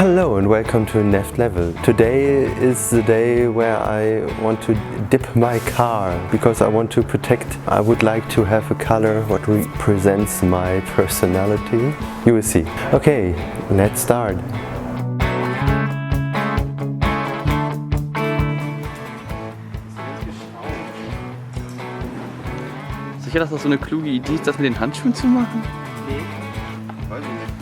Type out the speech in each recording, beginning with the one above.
Hello and welcome to NEFT.level. Today is the day where I want to dip my car because I want to protect. I would like to have a color what represents my personality. You will see. Okay, let's start. Sicher, dass das so eine kluge Idee ist, das mit den Handschuhen zu machen? Nee, weiß ich nicht.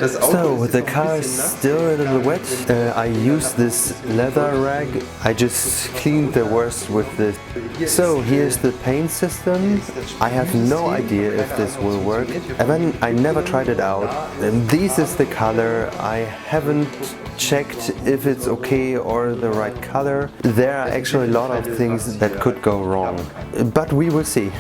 So. So the car is still a little wet. I use this leather rag. I just cleaned the worst with this. So here's the paint system. I have no idea if this will work. I never tried it out. And this is the color. I haven't checked if it's okay or the right color. There are actually a lot of things that could go wrong. But we will see.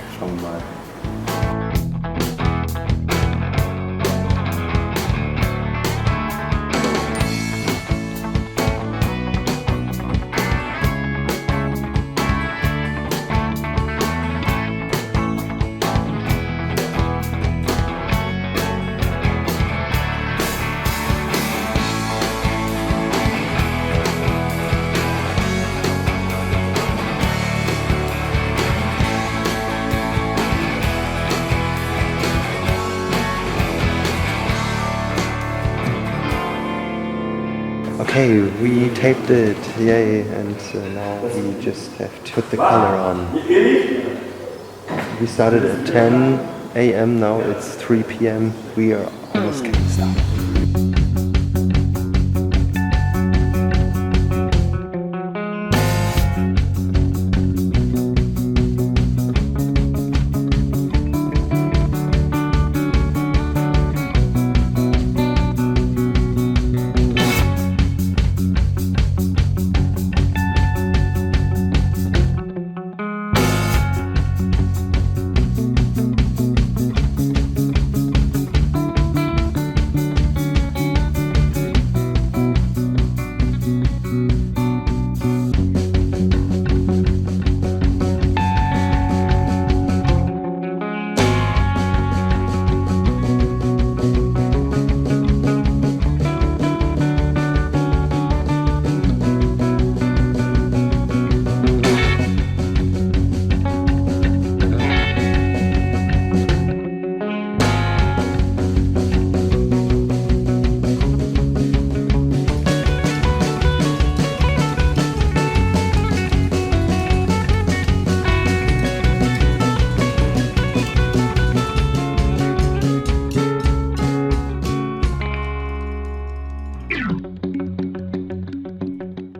Okay, we taped it, yay, and now we just have to put the color on. We started at 10 a.m. now it's 3 p.m. We are almost getting started.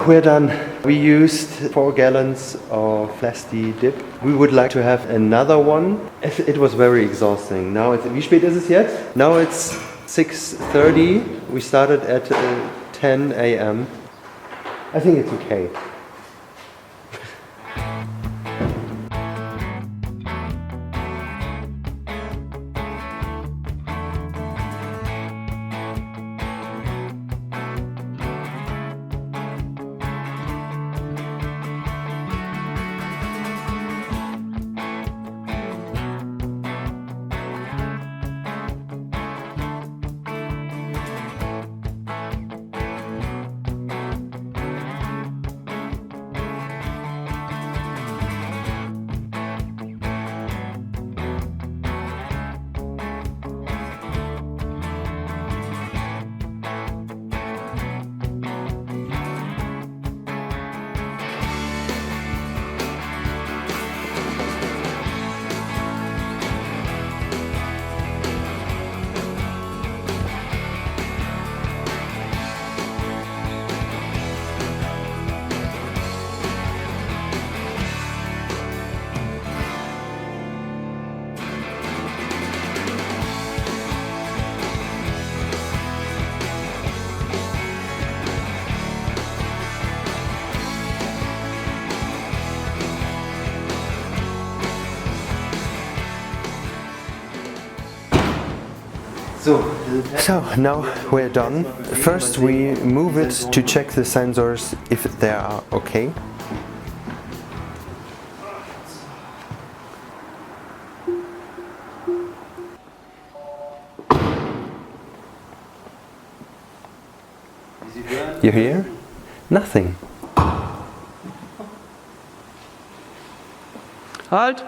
We're done. We used 4 gallons of plastic dip. We would like to have another one. It was very exhausting. Now it's, wie spät ist es jetzt? Now it's 6:30. We started at 10 a.m. I think it's okay. So now we're done. First we move it to check the sensors if they are okay. You hear? Nothing. Halt!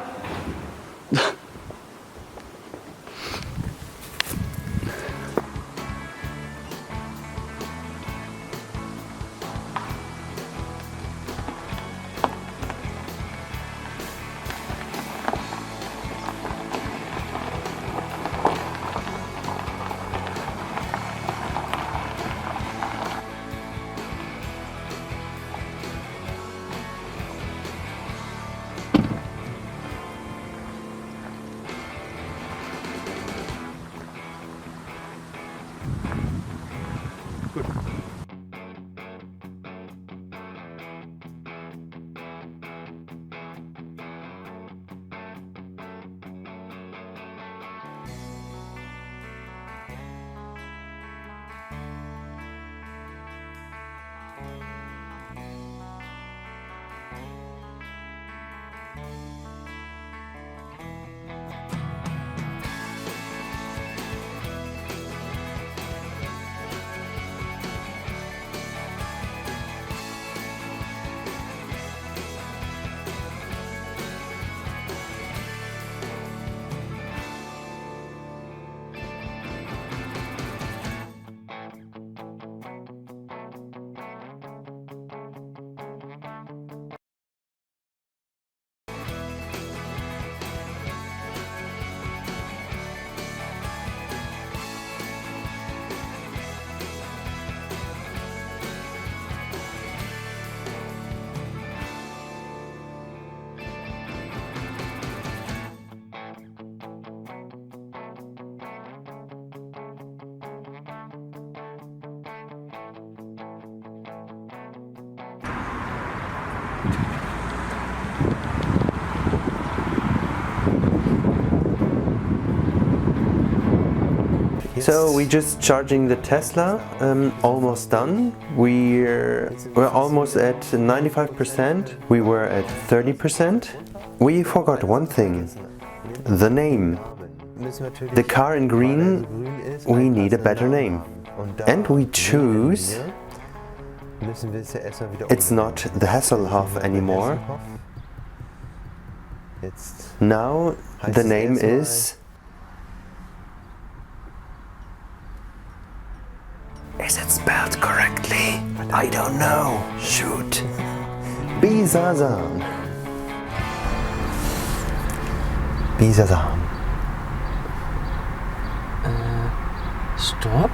So we're just charging the Tesla, almost done. We're almost at 95%. We were at 30%. We forgot one thing, the name. The car in green, we need a better name. And we choose, it's not the Hasselhoff anymore. Now the name is it spelled correctly? I don't know. Shoot. Bisazan. Bisazan. Stopp.